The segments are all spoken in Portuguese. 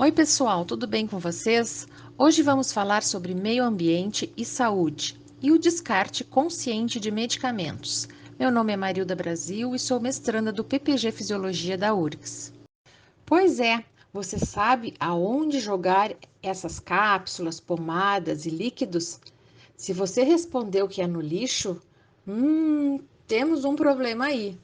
Oi, pessoal, tudo bem com vocês? Hoje vamos falar sobre meio ambiente e saúde e o descarte consciente de medicamentos. Meu nome é Marilda Brasil e sou mestranda do PPG Fisiologia da URGS. Pois é, você sabe aonde jogar essas cápsulas, pomadas e líquidos? Se você respondeu que é no lixo, temos um problema aí.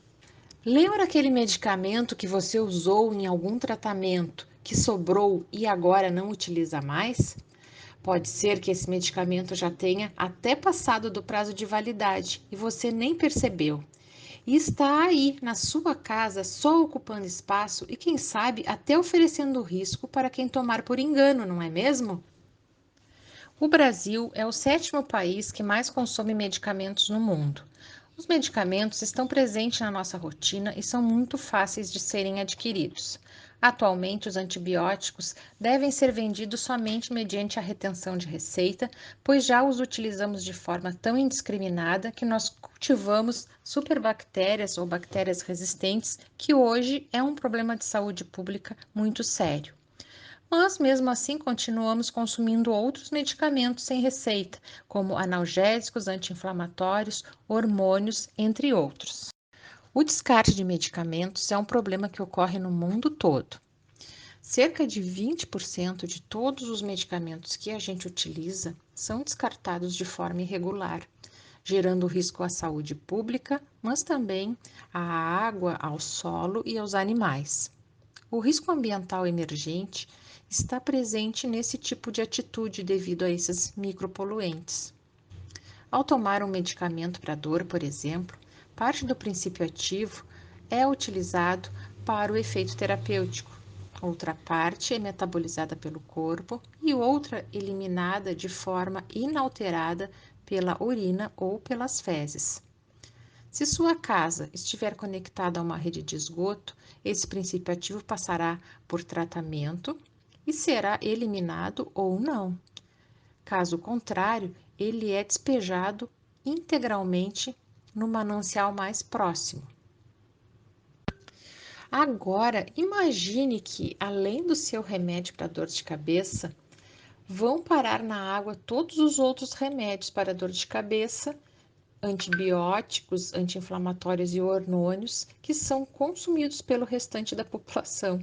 Lembra aquele medicamento que você usou em algum tratamento que sobrou e agora não utiliza mais? Pode ser que esse medicamento já tenha até passado do prazo de validade e você nem percebeu. E está aí na sua casa só ocupando espaço e, quem sabe, até oferecendo risco para quem tomar por engano, não é mesmo? O Brasil é o sétimo país que mais consome medicamentos no mundo. Os medicamentos estão presentes na nossa rotina e são muito fáceis de serem adquiridos. Atualmente, os antibióticos devem ser vendidos somente mediante a retenção de receita, pois já os utilizamos de forma tão indiscriminada que nós cultivamos superbactérias ou bactérias resistentes, que hoje é um problema de saúde pública muito sério. Mas, mesmo assim, continuamos consumindo outros medicamentos sem receita, como analgésicos, anti-inflamatórios, hormônios, entre outros. O descarte de medicamentos é um problema que ocorre no mundo todo. Cerca de 20% de todos os medicamentos que a gente utiliza são descartados de forma irregular, gerando risco à saúde pública, mas também à água, ao solo e aos animais. O risco ambiental emergente está presente nesse tipo de atitude devido a esses micropoluentes. Ao tomar um medicamento para dor, por exemplo, parte do princípio ativo é utilizado para o efeito terapêutico. Outra parte é metabolizada pelo corpo e outra eliminada de forma inalterada pela urina ou pelas fezes. Se sua casa estiver conectada a uma rede de esgoto, esse princípio ativo passará por tratamento e será eliminado ou não. Caso contrário, ele é despejado integralmente no manancial mais próximo. Agora, imagine que, além do seu remédio para dor de cabeça, vão parar na água todos os outros remédios para dor de cabeça, antibióticos, anti-inflamatórios e hormônios que são consumidos pelo restante da população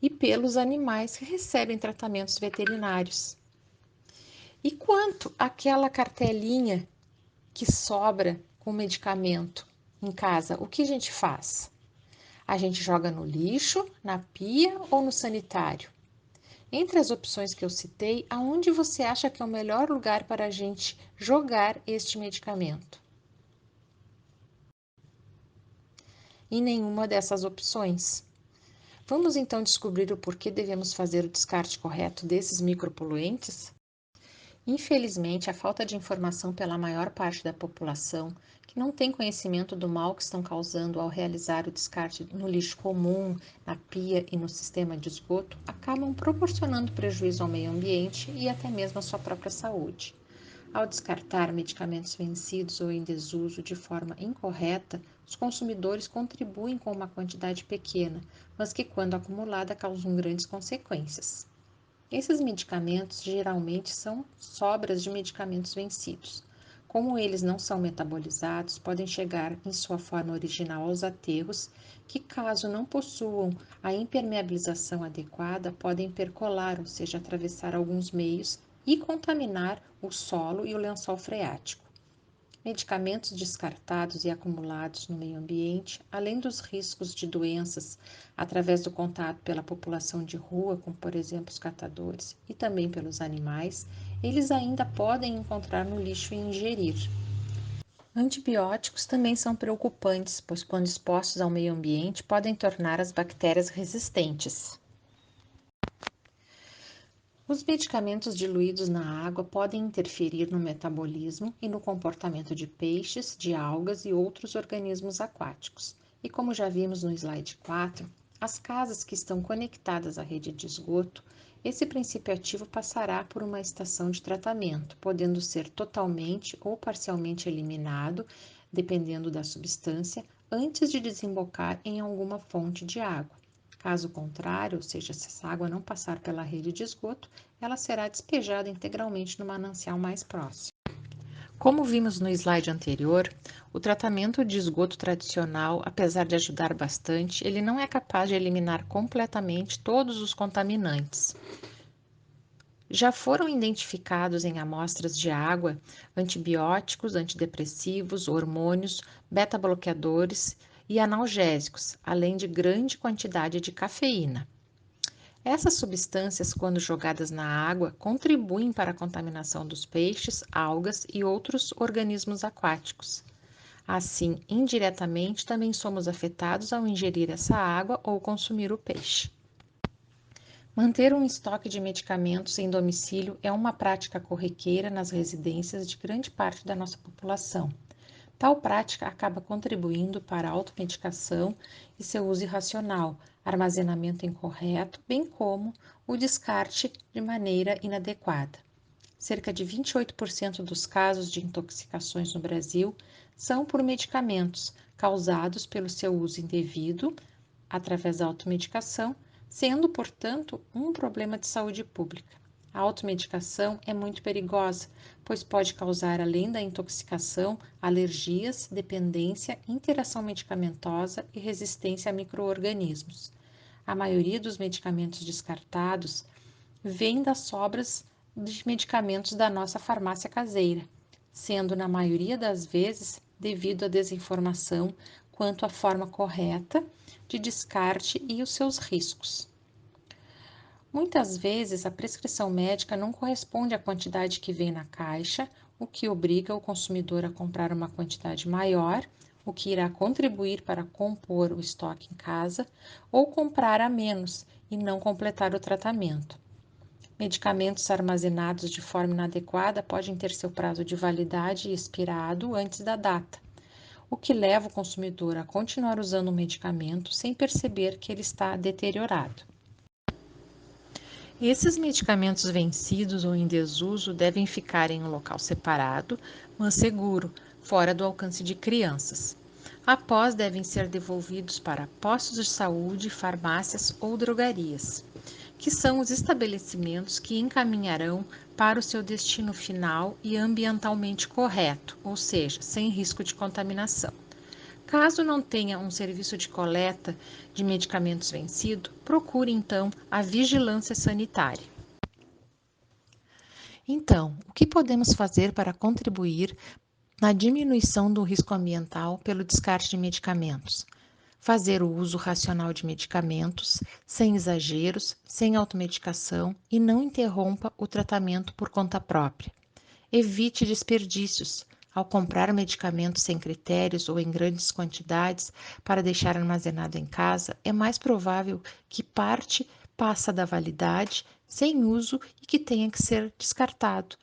e pelos animais que recebem tratamentos veterinários. E quanto àquela cartelinha que sobra com medicamento em casa, o que a gente faz? A gente joga no lixo, na pia ou no sanitário? Entre as opções que eu citei, aonde você acha que é o melhor lugar para a gente jogar este medicamento? Em nenhuma dessas opções. Vamos então descobrir o porquê devemos fazer o descarte correto desses micropoluentes? Infelizmente, a falta de informação pela maior parte da população, que não tem conhecimento do mal que estão causando ao realizar o descarte no lixo comum, na pia e no sistema de esgoto, acabam proporcionando prejuízo ao meio ambiente e até mesmo à sua própria saúde. Ao descartar medicamentos vencidos ou em desuso de forma incorreta, os consumidores contribuem com uma quantidade pequena, mas que, quando acumulada, causam grandes consequências. Esses medicamentos geralmente são sobras de medicamentos vencidos. Como eles não são metabolizados, podem chegar em sua forma original aos aterros, que, caso não possuam a impermeabilização adequada, podem percolar, ou seja, atravessar alguns meios e contaminar o solo e o lençol freático. Medicamentos descartados e acumulados no meio ambiente, além dos riscos de doenças através do contato pela população de rua, como por exemplo os catadores, e também pelos animais, eles ainda podem encontrar no lixo e ingerir. Antibióticos também são preocupantes, pois quando expostos ao meio ambiente podem tornar as bactérias resistentes. Os medicamentos diluídos na água podem interferir no metabolismo e no comportamento de peixes, de algas e outros organismos aquáticos. E como já vimos no slide 4, as casas que estão conectadas à rede de esgoto, esse princípio ativo passará por uma estação de tratamento, podendo ser totalmente ou parcialmente eliminado, dependendo da substância, antes de desembocar em alguma fonte de água. Caso contrário, ou seja, se essa água não passar pela rede de esgoto, ela será despejada integralmente no manancial mais próximo. Como vimos no slide anterior, o tratamento de esgoto tradicional, apesar de ajudar bastante, ele não é capaz de eliminar completamente todos os contaminantes. Já foram identificados em amostras de água antibióticos, antidepressivos, hormônios, beta-bloqueadores e analgésicos, além de grande quantidade de cafeína. Essas substâncias, quando jogadas na água, contribuem para a contaminação dos peixes, algas e outros organismos aquáticos. Assim, indiretamente, também somos afetados ao ingerir essa água ou consumir o peixe. Manter um estoque de medicamentos em domicílio é uma prática corriqueira nas residências de grande parte da nossa população. Tal prática acaba contribuindo para a automedicação e seu uso irracional, armazenamento incorreto, bem como o descarte de maneira inadequada. Cerca de 28% dos casos de intoxicações no Brasil são por medicamentos causados pelo seu uso indevido, através da automedicação, sendo, portanto, um problema de saúde pública. A automedicação é muito perigosa, pois pode causar, além da intoxicação, alergias, dependência, interação medicamentosa e resistência a micro-organismos. A maioria dos medicamentos descartados vem das sobras de medicamentos da nossa farmácia caseira, sendo, na maioria das vezes, devido à desinformação quanto à forma correta de descarte e os seus riscos. Muitas vezes, a prescrição médica não corresponde à quantidade que vem na caixa, o que obriga o consumidor a comprar uma quantidade maior, o que irá contribuir para compor o estoque em casa, ou comprar a menos e não completar o tratamento. Medicamentos armazenados de forma inadequada podem ter seu prazo de validade expirado antes da data, o que leva o consumidor a continuar usando o medicamento sem perceber que ele está deteriorado. Esses medicamentos vencidos ou em desuso devem ficar em um local separado, mas seguro, fora do alcance de crianças. Após, devem ser devolvidos para postos de saúde, farmácias ou drogarias, que são os estabelecimentos que encaminharão para o seu destino final e ambientalmente correto, ou seja, sem risco de contaminação. Caso não tenha um serviço de coleta de medicamentos vencido, procure então a vigilância sanitária. Então, o que podemos fazer para contribuir na diminuição do risco ambiental pelo descarte de medicamentos? Fazer o uso racional de medicamentos, sem exageros, sem automedicação e não interrompa o tratamento por conta própria. Evite desperdícios. Ao comprar medicamentos sem critérios ou em grandes quantidades para deixar armazenado em casa, é mais provável que parte passa da validade, sem uso e que tenha que ser descartado.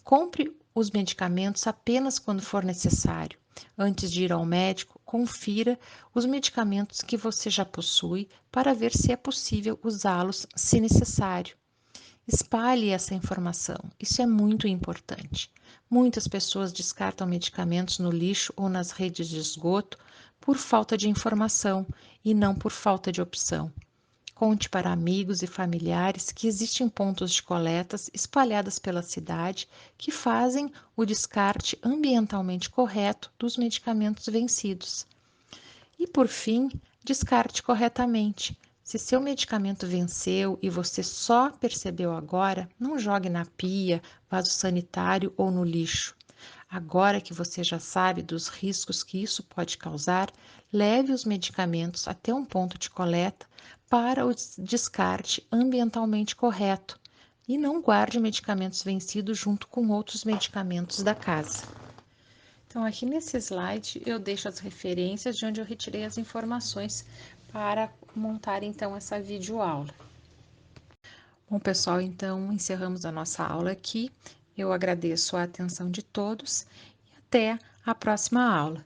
Compre os medicamentos apenas quando for necessário. Antes de ir ao médico, confira os medicamentos que você já possui para ver se é possível usá-los se necessário. Espalhe essa informação, isso é muito importante. Muitas pessoas descartam medicamentos no lixo ou nas redes de esgoto por falta de informação e não por falta de opção. Conte para amigos e familiares que existem pontos de coletas espalhados pela cidade que fazem o descarte ambientalmente correto dos medicamentos vencidos. E por fim, descarte corretamente. Se seu medicamento venceu e você só percebeu agora, não jogue na pia, vaso sanitário ou no lixo. Agora que você já sabe dos riscos que isso pode causar, leve os medicamentos até um ponto de coleta para o descarte ambientalmente correto e não guarde medicamentos vencidos junto com outros medicamentos da casa. Então, aqui nesse slide, eu deixo as referências de onde eu retirei as informações para montar, então, essa videoaula. Bom, pessoal, então, encerramos a nossa aula aqui. Eu agradeço a atenção de todos e até a próxima aula.